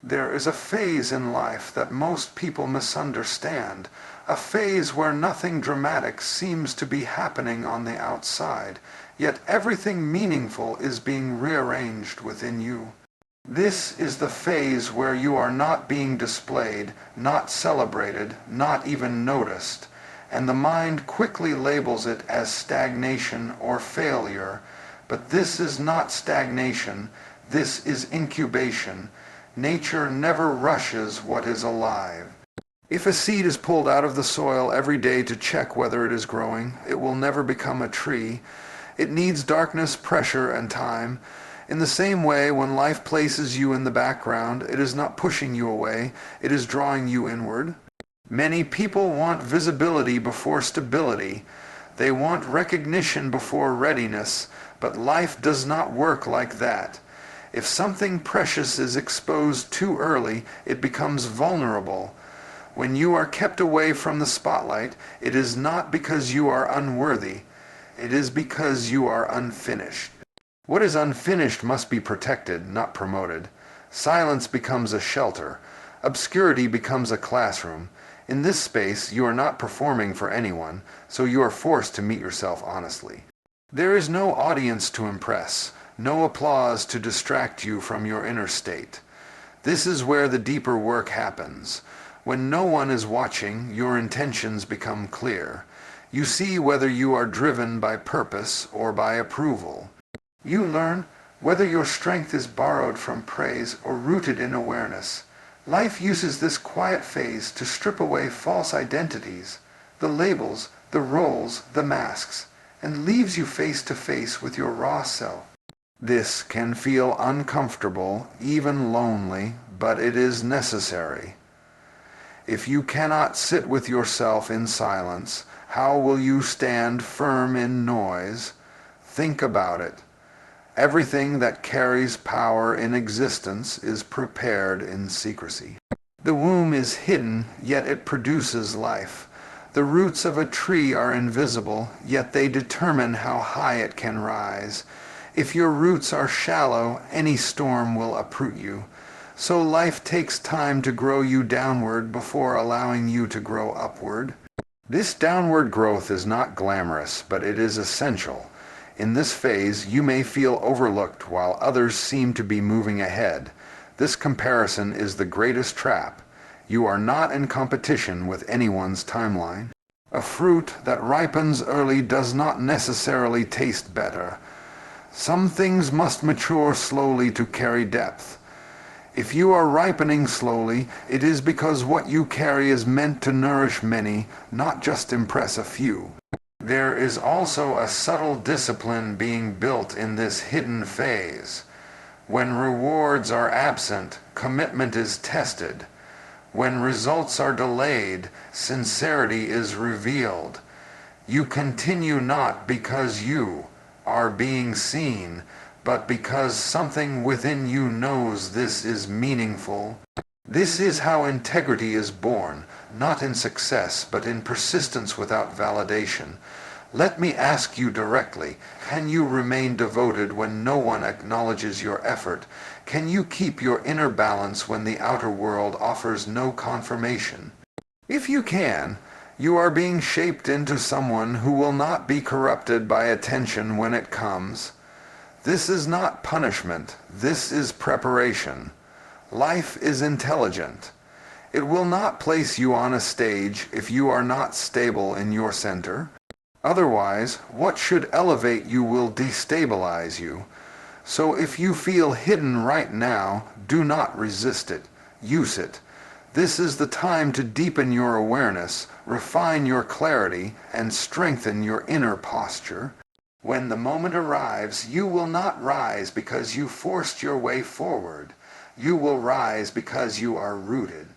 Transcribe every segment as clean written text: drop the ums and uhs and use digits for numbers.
There is a phase in life that most people misunderstand, a phase where nothing dramatic seems to be happening on the outside, yet everything meaningful is being rearranged within you. This is the phase where you are not being displayed, not celebrated, not even noticed, and the mind quickly labels it as stagnation or failure. But this is not stagnation, this is incubation. Nature never rushes what is alive. If a seed is pulled out of the soil every day to check whether it is growing, it will never become a tree. It needs darkness, pressure, and time. In the same way, when life places you in the background, it is not pushing you away, it is drawing you inward. Many people want visibility before stability. They want recognition before readiness, but life does not work like that. If something precious is exposed too early, it becomes vulnerable. When you are kept away from the spotlight, it is not because you are unworthy. It is because you are unfinished. What is unfinished must be protected, not promoted. Silence becomes a shelter. Obscurity becomes a classroom. In this space, you are not performing for anyone, so you are forced to meet yourself honestly. There is no audience to impress, no applause to distract you from your inner state. This is where the deeper work happens. When no one is watching, your intentions become clear. You see whether you are driven by purpose or by approval. You learn whether your strength is borrowed from praise or rooted in awareness. Life uses this quiet phase to strip away false identities, the labels, the roles, the masks, and leaves you face to face with your raw self. This can feel uncomfortable, even lonely, but it is necessary. If you cannot sit with yourself in silence, how will you stand firm in noise? Think about it. Everything that carries power in existence is prepared in secrecy. The womb is hidden, yet it produces life. The roots of a tree are invisible, yet they determine how high it can rise. If your roots are shallow, any storm will uproot you. So life takes time to grow you downward before allowing you to grow upward. This downward growth is not glamorous, but it is essential. In this phase, you may feel overlooked while others seem to be moving ahead. This comparison is the greatest trap. You are not in competition with anyone's timeline. A fruit that ripens early does not necessarily taste better. Some things must mature slowly to carry depth. If you are ripening slowly, it is because what you carry is meant to nourish many, not just impress a few. There is also a subtle discipline being built in this hidden phase. When rewards are absent, commitment is tested. When results are delayed, sincerity is revealed. You continue not because you are being seen, but because something within you knows this is meaningful. This is how integrity is born, not in success, but in persistence without validation. Let me ask you directly, can you remain devoted when no one acknowledges your effort? Can you keep your inner balance when the outer world offers no confirmation? If you can, you are being shaped into someone who will not be corrupted by attention when it comes. This is not punishment, this is preparation. Life is intelligent. It will not place you on a stage if you are not stable in your center. Otherwise, what should elevate you will destabilize you. So if you feel hidden right now, do not resist it. Use it. This is the time to deepen your awareness, refine your clarity, and strengthen your inner posture. When the moment arrives, you will not rise because you forced your way forward. You will rise because you are rooted.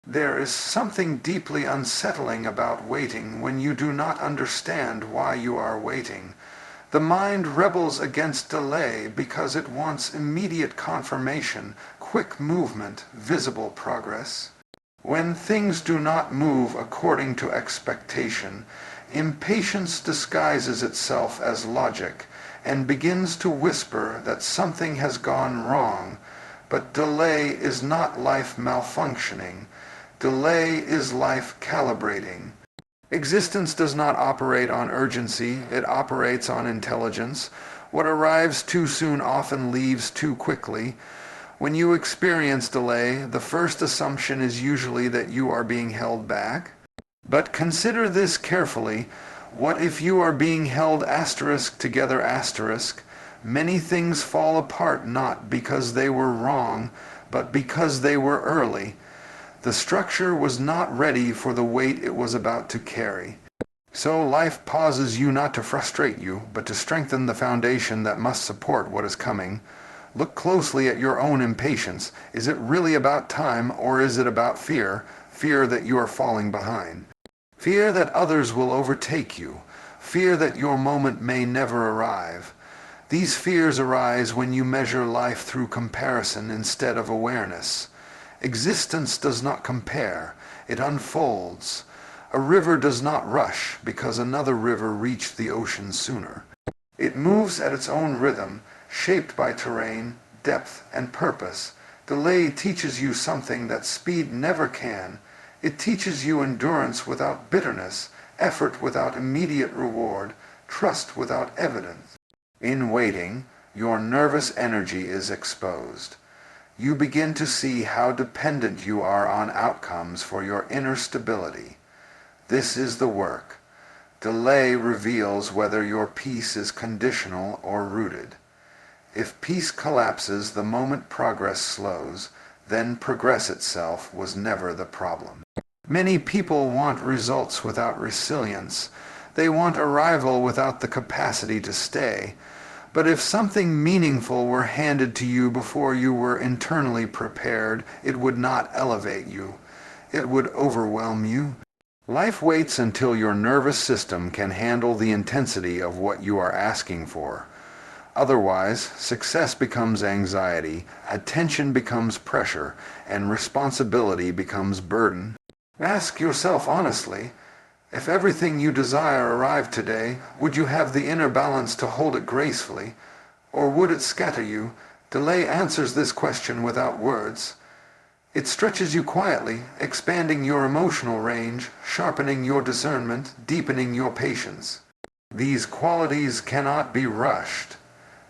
There is something deeply unsettling about waiting when you do not understand why you are waiting. The mind rebels against delay because it wants immediate confirmation, quick movement, visible progress. When things do not move according to expectation, impatience disguises itself as logic and begins to whisper that something has gone wrong. But delay is not life malfunctioning. Delay is life calibrating. Existence does not operate on urgency, it operates on intelligence. What arrives too soon often leaves too quickly. When you experience delay, the first assumption is usually that you are being held back. But consider this carefully. What if you are being held asterisk together asterisk? Many things fall apart not because they were wrong, but because they were early. The structure was not ready for the weight it was about to carry. So life pauses you not to frustrate you, but to strengthen the foundation that must support what is coming. Look closely at your own impatience. Is it really about time, or is it about fear? Fear that you are falling behind. Fear that others will overtake you. Fear that your moment may never arrive. These fears arise when you measure life through comparison instead of awareness. Existence does not compare, it unfolds. A river does not rush because another river reached the ocean sooner. It moves at its own rhythm, shaped by terrain, depth, and purpose. Delay teaches you something that speed never can. It teaches you endurance without bitterness, effort without immediate reward, trust without evidence. In waiting, your nervous energy is exposed. You begin to see how dependent you are on outcomes for your inner stability. This is the work. Delay reveals whether your peace is conditional or rooted. If peace collapses the moment progress slows, then progress itself was never the problem. Many people want results without resilience. They want arrival without the capacity to stay. But if something meaningful were handed to you before you were internally prepared, it would not elevate you. It would overwhelm you. Life waits until your nervous system can handle the intensity of what you are asking for. Otherwise, success becomes anxiety, attention becomes pressure, and responsibility becomes burden. Ask yourself honestly, if everything you desire arrived today, would you have the inner balance to hold it gracefully, or would it scatter you? Delay answers this question without words. It stretches you quietly, expanding your emotional range, sharpening your discernment, deepening your patience. These qualities cannot be rushed.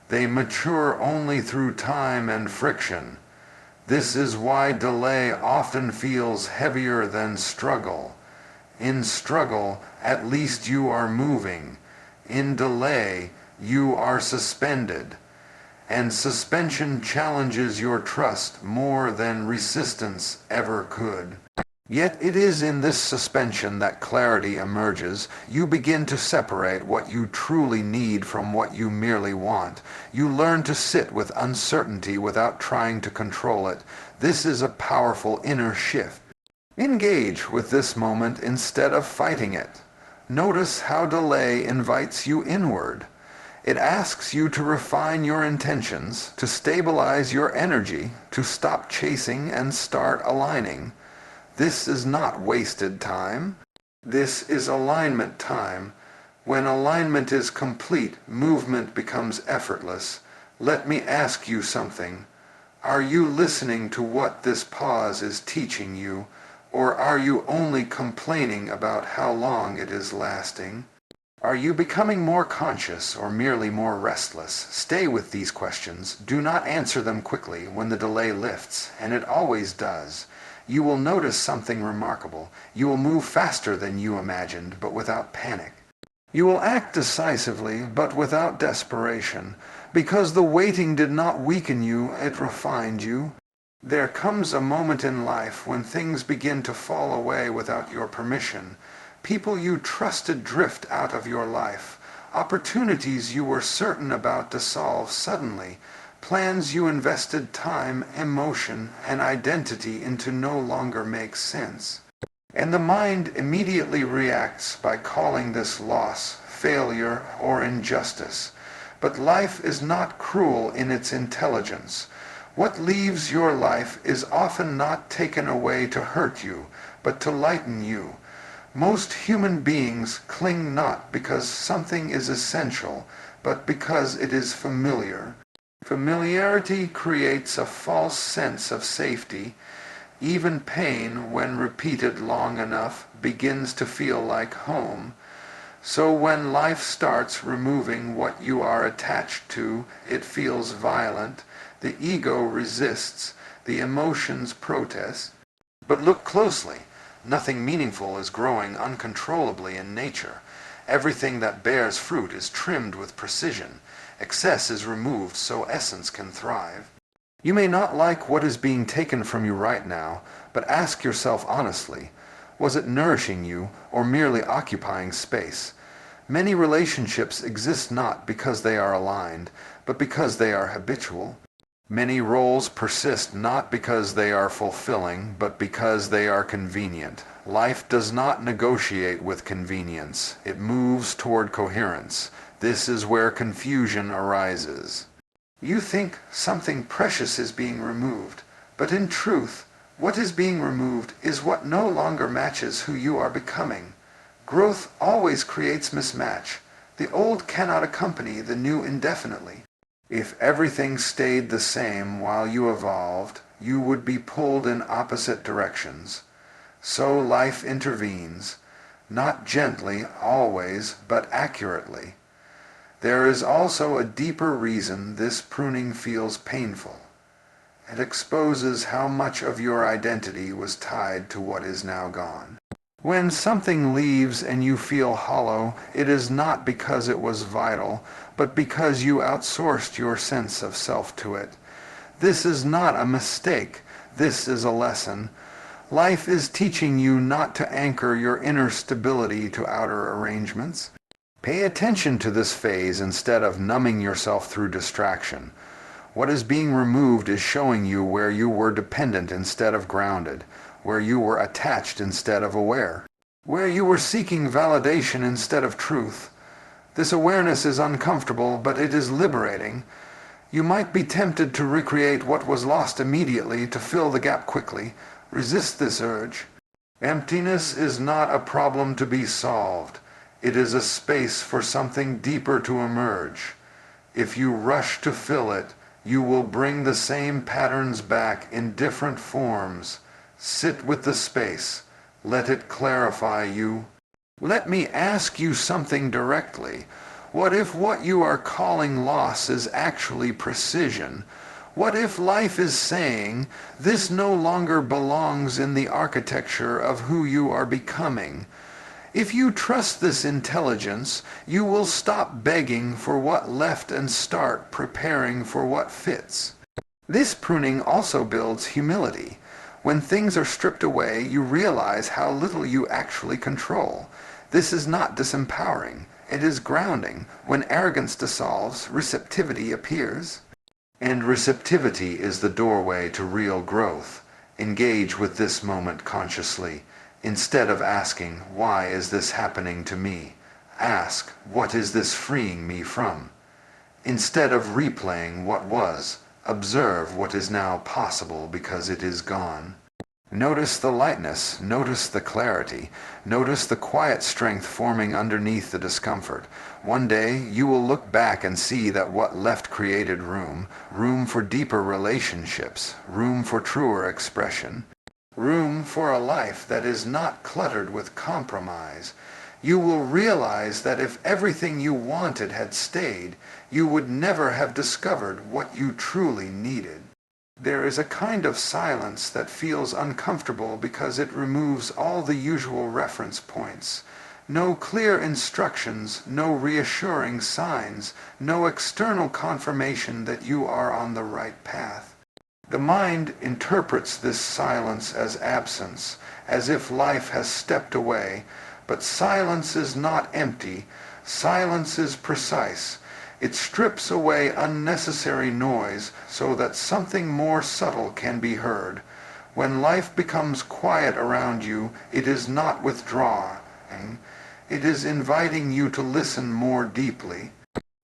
They mature only through time and friction. This is why delay often feels heavier than struggle. In struggle, at least you are moving. In delay, you are suspended. And suspension challenges your trust more than resistance ever could. Yet it is in this suspension that clarity emerges. You begin to separate what you truly need from what you merely want. You learn to sit with uncertainty without trying to control it. This is a powerful inner shift. Engage with this moment instead of fighting it. Notice how delay invites you inward. It asks you to refine your intentions, to stabilize your energy, to stop chasing and start aligning. This is not wasted time. This is alignment time. When alignment is complete, movement becomes effortless. Let me ask you something. Are you listening to what this pause is teaching you? Or are you only complaining about how long it is lasting? Are you becoming more conscious or merely more restless? Stay with these questions. Do not answer them quickly when the delay lifts, and it always does. You will notice something remarkable. You will move faster than you imagined, but without panic. You will act decisively, but without desperation. Because the waiting did not weaken you, it refined you. There comes a moment in life when things begin to fall away without your permission. People you trusted drift out of your life. Opportunities you were certain about to solve suddenly. Plans you invested time, emotion, and identity into no longer make sense. And the mind immediately reacts by calling this loss, failure, or injustice. But life is not cruel in its intelligence. What leaves your life is often not taken away to hurt you, but to lighten you. Most human beings cling not because something is essential, but because it is familiar. Familiarity creates a false sense of safety. Even pain, when repeated long enough, begins to feel like home. So when life starts removing what you are attached to, it feels violent. The ego resists. The emotions protest. But look closely. Nothing meaningful is growing uncontrollably in nature. Everything that bears fruit is trimmed with precision. Excess is removed so essence can thrive. You may not like what is being taken from you right now, but ask yourself honestly, was it nourishing you or merely occupying space? Many relationships exist not because they are aligned, but because they are habitual. Many roles persist not because they are fulfilling, but because they are convenient. Life does not negotiate with convenience. It moves toward coherence. This is where confusion arises. You think something precious is being removed, but in truth, what is being removed is what no longer matches who you are becoming. Growth always creates mismatch. The old cannot accompany the new indefinitely. If everything stayed the same while you evolved, you would be pulled in opposite directions. So life intervenes, not gently always, but accurately. There is also a deeper reason this pruning feels painful. It exposes how much of your identity was tied to what is now gone. When something leaves and you feel hollow, it is not because it was vital, but because you outsourced your sense of self to it. This is not a mistake. This is a lesson. Life is teaching you not to anchor your inner stability to outer arrangements. Pay attention to this phase instead of numbing yourself through distraction. What is being removed is showing you where you were dependent instead of grounded, where you were attached instead of aware, where you were seeking validation instead of truth. This awareness is uncomfortable, but it is liberating. You might be tempted to recreate what was lost immediately to fill the gap quickly. Resist this urge. Emptiness is not a problem to be solved. It is a space for something deeper to emerge. If you rush to fill it, you will bring the same patterns back in different forms. Sit with the space. Let it clarify you. Let me ask you something directly. What if what you are calling loss is actually precision? What if life is saying, this no longer belongs in the architecture of who you are becoming? If you trust this intelligence, you will stop begging for what left and start preparing for what fits. This pruning also builds humility. When things are stripped away, you realize how little you actually control. This is not disempowering. It is grounding. When arrogance dissolves, receptivity appears. And receptivity is the doorway to real growth. Engage with this moment consciously. Instead of asking, why is this happening to me? Ask, what is this freeing me from? Instead of replaying what was, observe what is now possible because it is gone. Notice the lightness, notice the clarity, notice the quiet strength forming underneath the discomfort. One day you will look back and see that what left created room for deeper relationships, room for truer expression. Room for a life that is not cluttered with compromise. You will realize that if everything you wanted had stayed, you would never have discovered what you truly needed. There is a kind of silence that feels uncomfortable because it removes all the usual reference points. No clear instructions, no reassuring signs, no external confirmation that you are on the right path. The mind interprets this silence as absence, as if life has stepped away, but silence is not empty. Silence is precise. It strips away unnecessary noise so that something more subtle can be heard. When life becomes quiet around you, it is not withdrawing. It is inviting you to listen more deeply.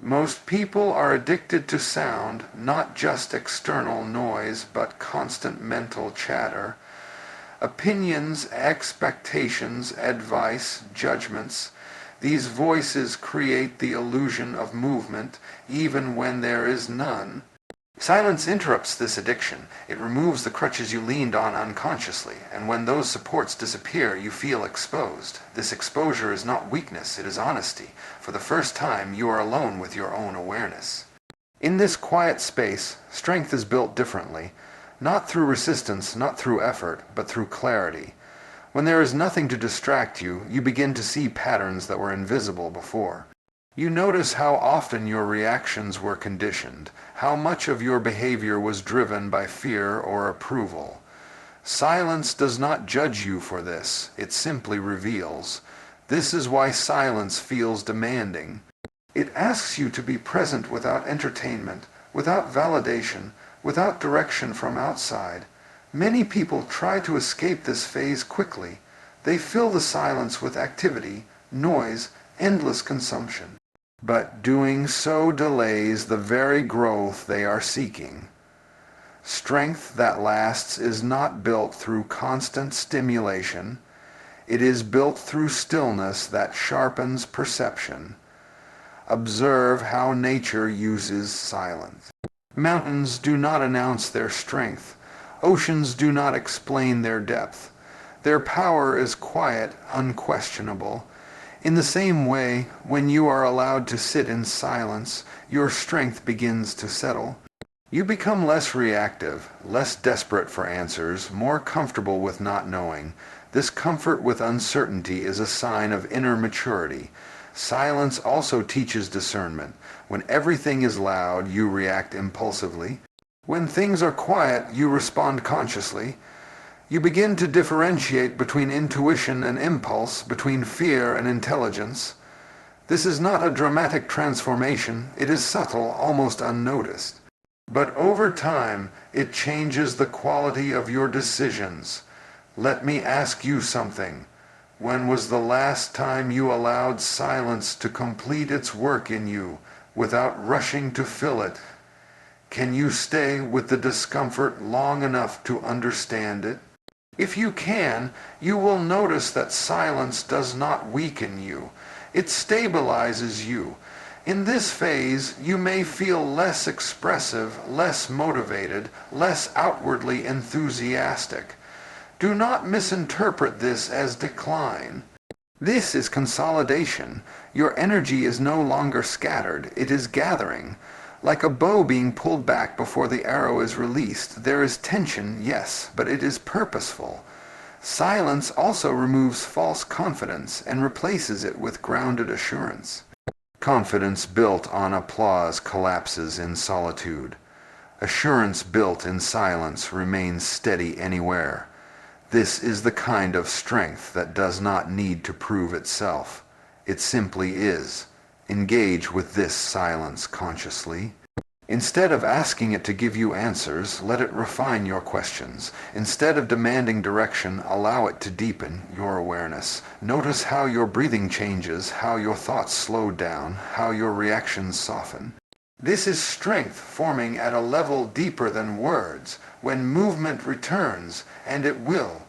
Most people are addicted to sound, not just external noise, but constant mental chatter. Opinions, expectations, advice, judgments. These voices create the illusion of movement, even when there is none. Silence interrupts this addiction. It removes the crutches you leaned on unconsciously, and when those supports disappear, you feel exposed. This exposure is not weakness, it is honesty. For the first time, you are alone with your own awareness. In this quiet space, strength is built differently, not through resistance, not through effort, but through clarity. When there is nothing to distract you, you begin to see patterns that were invisible before. You notice how often your reactions were conditioned, how much of your behavior was driven by fear or approval. Silence does not judge you for this, it simply reveals. This is why silence feels demanding. It asks you to be present without entertainment, without validation, without direction from outside. Many people try to escape this phase quickly. They fill the silence with activity, noise, endless consumption. But doing so delays the very growth they are seeking. Strength that lasts is not built through constant stimulation. It is built through stillness that sharpens perception. Observe how nature uses silence. Mountains do not announce their strength. Oceans do not explain their depth. Their power is quiet, unquestionable. In the same way, when you are allowed to sit in silence, your strength begins to settle. You become less reactive, less desperate for answers, more comfortable with not knowing. This comfort with uncertainty is a sign of inner maturity. Silence also teaches discernment. When everything is loud, you react impulsively. When things are quiet, you respond consciously. You begin to differentiate between intuition and impulse, between fear and intelligence. This is not a dramatic transformation. It is subtle, almost unnoticed. But over time, it changes the quality of your decisions. Let me ask you something. When was the last time you allowed silence to complete its work in you without rushing to fill it? Can you stay with the discomfort long enough to understand it? If you can, you will notice that silence does not weaken you. It stabilizes you. In this phase, you may feel less expressive, less motivated, less outwardly enthusiastic. Do not misinterpret this as decline. This is consolidation. Your energy is no longer scattered, it is gathering. Like a bow being pulled back before the arrow is released, there is tension, yes, but it is purposeful. Silence also removes false confidence and replaces it with grounded assurance. Confidence built on applause collapses in solitude. Assurance built in silence remains steady anywhere. This is the kind of strength that does not need to prove itself. It simply is. Engage with this silence consciously. Instead of asking it to give you answers, let it refine your questions. Instead of demanding direction, allow it to deepen your awareness. Notice how your breathing changes, how your thoughts slow down, how your reactions soften. This is strength forming at a level deeper than words. When movement returns, and it will,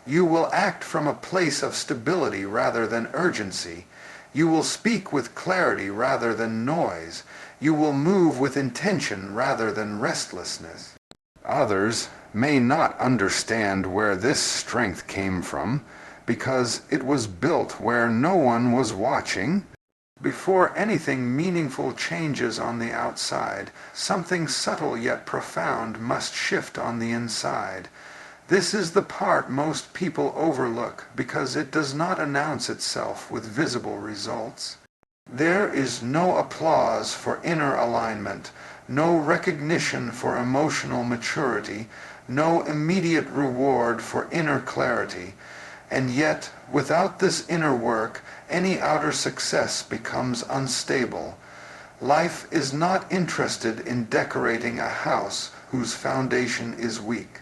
you will act from a place of stability rather than urgency. You will speak with clarity rather than noise. You will move with intention rather than restlessness. Others may not understand where this strength came from because it was built where no one was watching. Before anything meaningful changes on the outside, something subtle yet profound must shift on the inside. This is the part most people overlook because it does not announce itself with visible results. There is no applause for inner alignment, no recognition for emotional maturity, no immediate reward for inner clarity. And yet, without this inner work, any outer success becomes unstable. Life is not interested in decorating a house whose foundation is weak.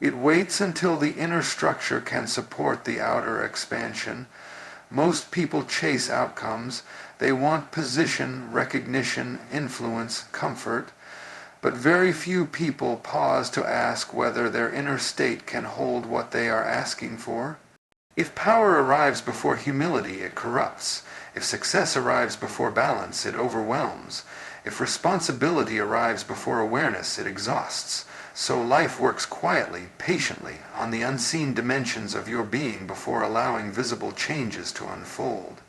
It waits until the inner structure can support the outer expansion. Most people chase outcomes. They want position, recognition, influence, comfort. But very few people pause to ask whether their inner state can hold what they are asking for. If power arrives before humility, it corrupts. If success arrives before balance, it overwhelms. If responsibility arrives before awareness, it exhausts. So life works quietly, patiently, on the unseen dimensions of your being before allowing visible changes to unfold.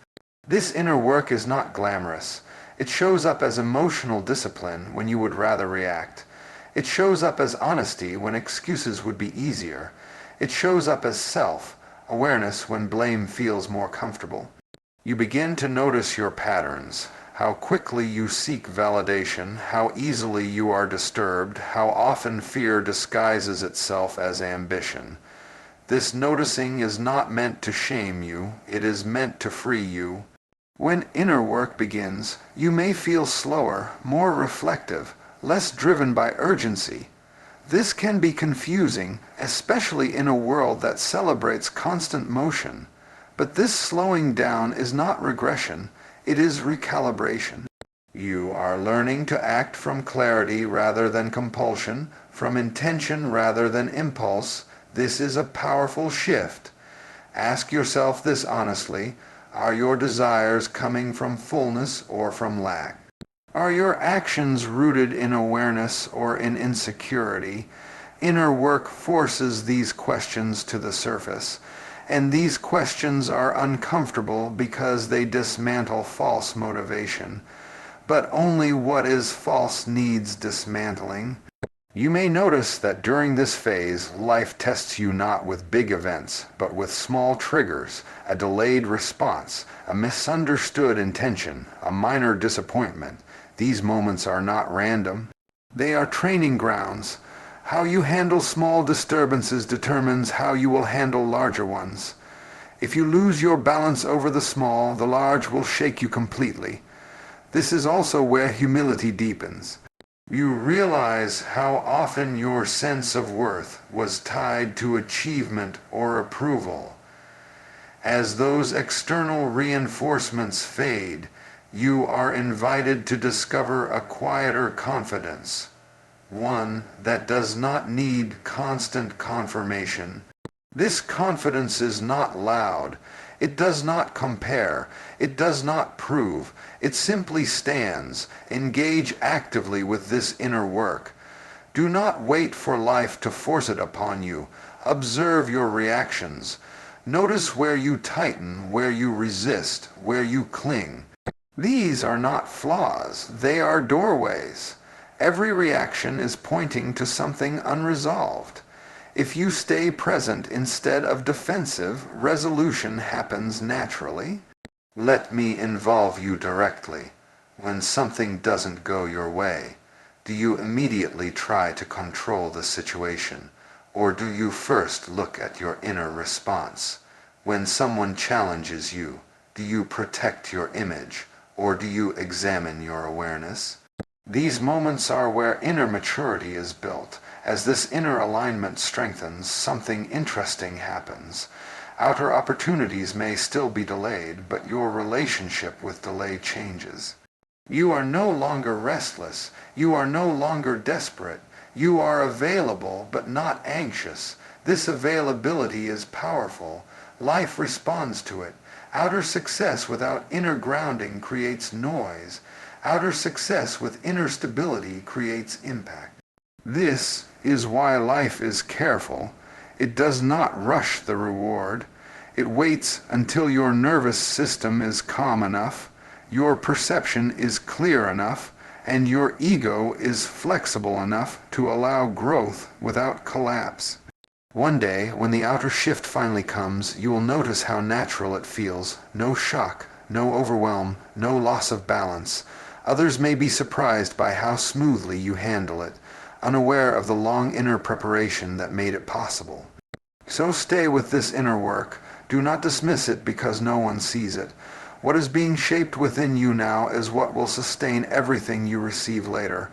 This inner work is not glamorous. It shows up as emotional discipline when you would rather react. It shows up as honesty when excuses would be easier. It shows up as self-awareness when blame feels more comfortable. You begin to notice your patterns, how quickly you seek validation, how easily you are disturbed, how often fear disguises itself as ambition. This noticing is not meant to shame you, it is meant to free you. When inner work begins, you may feel slower, more reflective, less driven by urgency. This can be confusing, especially in a world that celebrates constant motion. But this slowing down is not regression, it is recalibration. You are learning to act from clarity rather than compulsion, from intention rather than impulse. This is a powerful shift. Ask yourself this honestly. Are your desires coming from fullness or from lack? Are your actions rooted in awareness or in insecurity? Inner work forces these questions to the surface. And these questions are uncomfortable because they dismantle false motivation. But only what is false needs dismantling. You may notice that during this phase, life tests you not with big events, but with small triggers, a delayed response, a misunderstood intention, a minor disappointment. These moments are not random. They are training grounds. How you handle small disturbances determines how you will handle larger ones. If you lose your balance over the small, the large will shake you completely. This is also where humility deepens. You realize how often your sense of worth was tied to achievement or approval. As those external reinforcements fade, you are invited to discover a quieter confidence, one that does not need constant confirmation. This confidence is not loud. It does not compare. It does not prove. It simply stands. Engage actively with this inner work. Do not wait for life to force it upon you. Observe your reactions. Notice where you tighten, where you resist, where you cling. These are not flaws. They are doorways. Every reaction is pointing to something unresolved. If you stay present instead of defensive, resolution happens naturally. Let me involve you directly. When something doesn't go your way, do you immediately try to control the situation, or do you first look at your inner response? When someone challenges you, do you protect your image, or do you examine your awareness? These moments are where inner maturity is built. As this inner alignment strengthens, something interesting happens. Outer opportunities may still be delayed, but your relationship with delay changes. You are no longer restless. You are no longer desperate. You are available, but not anxious. This availability is powerful. Life responds to it. Outer success without inner grounding creates noise. Outer success with inner stability creates impact. This is why life is careful. It does not rush the reward. It waits until your nervous system is calm enough, your perception is clear enough, and your ego is flexible enough to allow growth without collapse. One day, when the outer shift finally comes, you will notice how natural it feels. No shock, no overwhelm, no loss of balance. Others may be surprised by how smoothly you handle it, unaware of the long inner preparation that made it possible. So stay with this inner work. Do not dismiss it because no one sees it. What is being shaped within you now is what will sustain everything you receive later.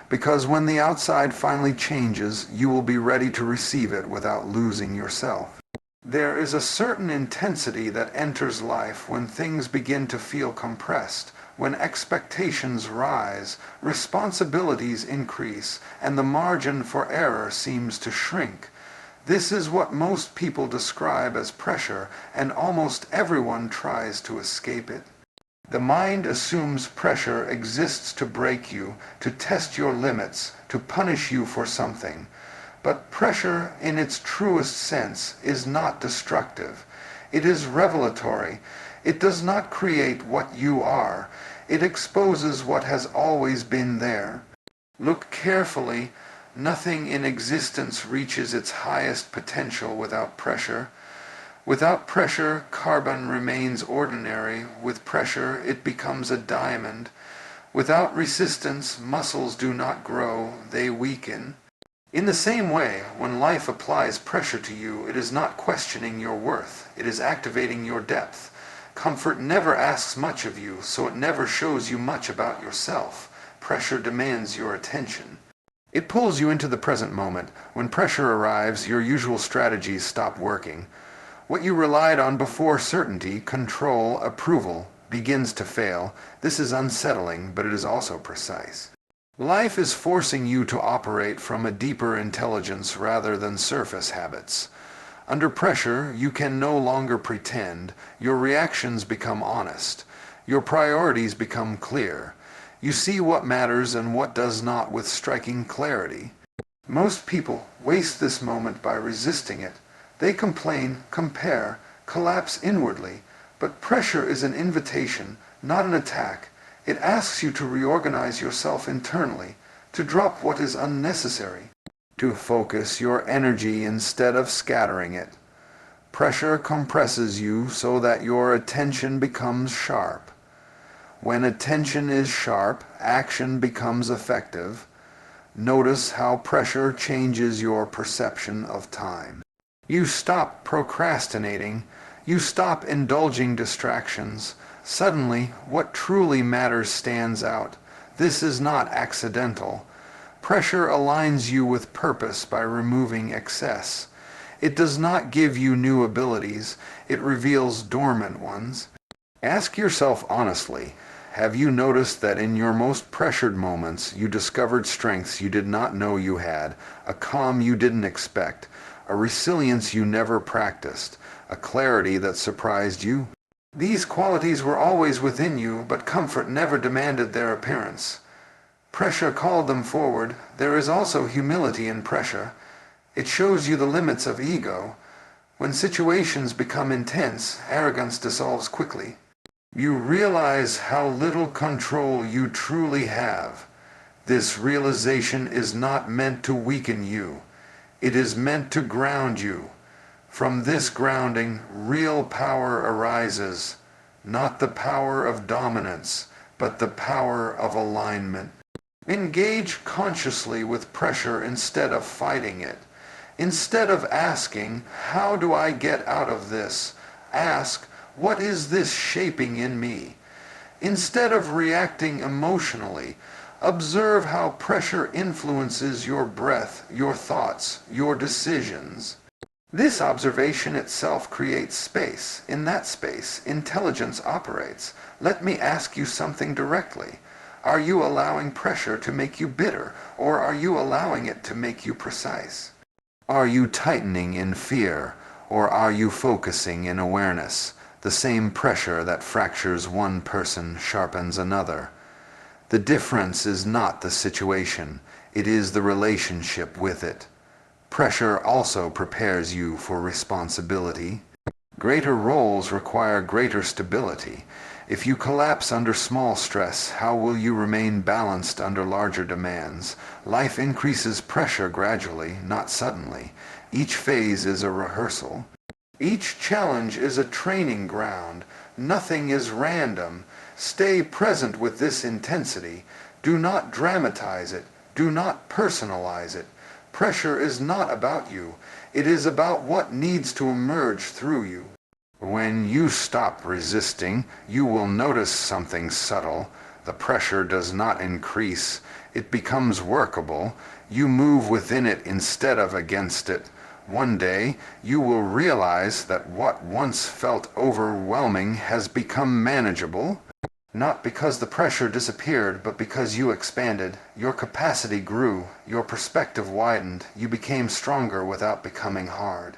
Because when the outside finally changes, you will be ready to receive it without losing yourself. There is a certain intensity that enters life when things begin to feel compressed. When expectations rise, responsibilities increase, and the margin for error seems to shrink. This is what most people describe as pressure, and almost everyone tries to escape it. The mind assumes pressure exists to break you, to test your limits, to punish you for something. But pressure, in its truest sense, is not destructive. It is revelatory. It does not create what you are. It exposes what has always been there. Look carefully. Nothing in existence reaches its highest potential without pressure. Without pressure, carbon remains ordinary. With pressure, it becomes a diamond. Without resistance, muscles do not grow, they weaken. In the same way, when life applies pressure to you, it is not questioning your worth. It is activating your depth. Comfort never asks much of you, so it never shows you much about yourself. Pressure demands your attention. It pulls you into the present moment. When pressure arrives, your usual strategies stop working. What you relied on before, certainty, control, approval, begins to fail. This is unsettling, but it is also precise. Life is forcing you to operate from a deeper intelligence rather than surface habits. Under pressure, you can no longer pretend. Your reactions become honest. Your priorities become clear. You see what matters and what does not with striking clarity. Most people waste this moment by resisting it. They complain, compare, collapse inwardly, but pressure is an invitation, not an attack. It asks you to reorganize yourself internally, to drop what is unnecessary, to focus your energy instead of scattering it. Pressure compresses you so that your attention becomes sharp. When attention is sharp, action becomes effective. Notice how pressure changes your perception of time. You stop procrastinating. You stop indulging distractions. Suddenly, what truly matters stands out. This is not accidental. Pressure aligns you with purpose by removing excess. It does not give you new abilities. It reveals dormant ones. Ask yourself honestly, have you noticed that in your most pressured moments you discovered strengths you did not know you had, a calm you didn't expect, a resilience you never practiced, a clarity that surprised you? These qualities were always within you, but comfort never demanded their appearance. Pressure called them forward. There is also humility in pressure. It shows you the limits of ego. When situations become intense, arrogance dissolves quickly. You realize how little control you truly have. This realization is not meant to weaken you. It is meant to ground you. From this grounding, real power arises, not the power of dominance, but the power of alignment. Engage consciously with pressure instead of fighting it. Instead of asking, how do I get out of this? Ask, what is this shaping in me? Instead of reacting emotionally, observe how pressure influences your breath, your thoughts, your decisions. This observation itself creates space. In that space, intelligence operates. Let me ask you something directly. Are you allowing pressure to make you bitter, or are you allowing it to make you precise? Are you tightening in fear, or are you focusing in awareness? The same pressure that fractures one person sharpens another. The difference is not the situation, it is the relationship with it. Pressure also prepares you for responsibility. Greater roles require greater stability. If you collapse under small stress, how will you remain balanced under larger demands? Life increases pressure gradually, not suddenly. Each phase is a rehearsal. Each challenge is a training ground. Nothing is random. Stay present with this intensity. Do not dramatize it. Do not personalize it. Pressure is not about you. It is about what needs to emerge through you. When you stop resisting, you will notice something subtle. The pressure does not increase. It becomes workable. You move within it instead of against it. One day, you will realize that what once felt overwhelming has become manageable. Not because the pressure disappeared, but because you expanded. Your capacity grew. Your perspective widened. You became stronger without becoming hard.